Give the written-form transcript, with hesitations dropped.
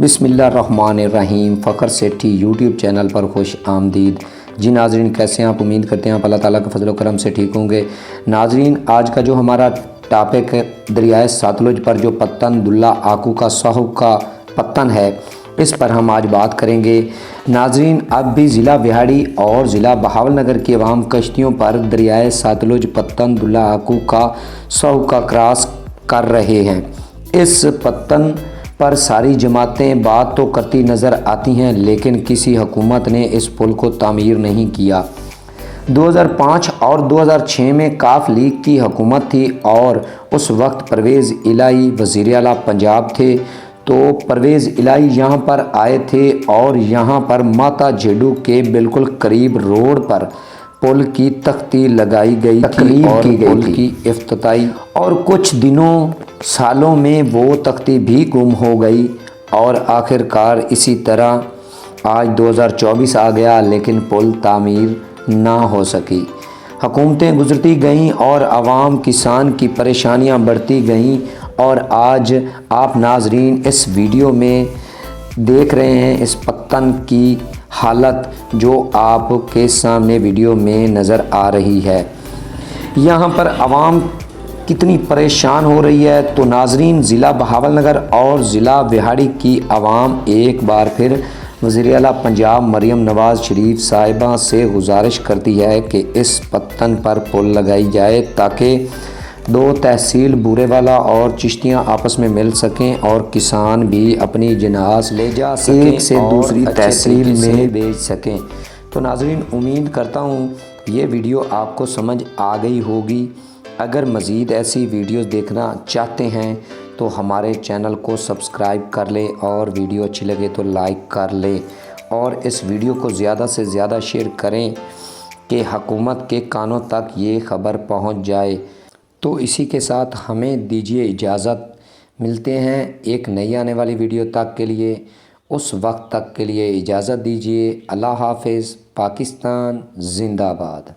बिस्मिल्लाहिर्रहमानिर्रहीम। फ़खर सेठी YouTube channel पर खुश आमदीद। जी नाजरीन, कैसे हैं आप? उम्मीद करते हैं आप अल्लाह ताला के फजल करम से ठीक होंगे। नाजरीन, आज का जो हमारा टॉपिक है, दरियाए सतलुज पर जो पत्तन दुल्ला आकू का साहू का पत्तन है, इस पर हम आज बात करेंगे। नाजरीन, अब भी ज़िला बिहाड़ी और ज़िला बहावलनगर के अवाम कश्तियों पर दरियाए सतलुज पत्तन दुल्ला आकू का साहू का क्रॉस कर रहे हैं। इस पत्तन पर सारी जमातें बात तो करती नज़र आती हैं, लेकिन किसी हुकूमत ने इस पुल को तामीर नहीं किया। 2005 और 2006 में काफ लीग की हुकूमत थी और उस वक्त परवेज़ इलाही वज़ीर आला पंजाब थे। तो परवेज़ इलाही यहाँ पर आए थे और यहाँ पर माता जेडू के बिल्कुल करीब रोड पर पुल की तख्ती लगाई गई थी और पुल की इफ्तिताई, और कुछ दिनों सालों में वो तख्ती भी गुम हो गई और आखिरकार इसी तरह आज 2024 आ गया, लेकिन पुल तामीर ना हो सकी। हुकूमतें गुजरती गईं और आवाम किसान की परेशानियां बढ़ती गईं, और आज आप नाजरीन इस वीडियो में देख रहे हैं इस पत्तन की हालत जो आपके सामने वीडियो में नज़र आ रही है। यहाँ पर आवाम कितनी परेशान हो रही है। तो नाजरीन, ज़िला बहावलनगर और ज़िला बिहाड़ी की आवाम एक बार फिर वज़ीर आला पंजाब मरियम नवाज़ शरीफ साहिबा से गुजारिश करती है कि इस पत्तन पर पुल लगाई जाए, ताकि दो तहसील बूरेवाला और चिश्तियाँ आपस में मिल सकें और किसान भी अपनी जिनास ले जा सकें, एक से दूसरी तहसील में भेज सकें। तो नाजरीन, उम्मीद करता हूँ ये वीडियो आपको समझ आ गई होगी। अगर मज़ीद ऐसी वीडियोस देखना चाहते हैं तो हमारे चैनल को सब्सक्राइब कर लें, और वीडियो अच्छी लगे तो लाइक कर लें, और इस वीडियो को ज़्यादा से ज़्यादा शेयर करें कि हुकूमत के कानों तक ये ख़बर पहुँच जाए। तो इसी के साथ हमें दीजिए इजाज़त। मिलते हैं एक नई आने वाली वीडियो तक के लिए। उस वक्त तक के लिए इजाज़त दीजिए। अल्लाह हाफ़िज़। पाकिस्तान ज़िंदाबाद।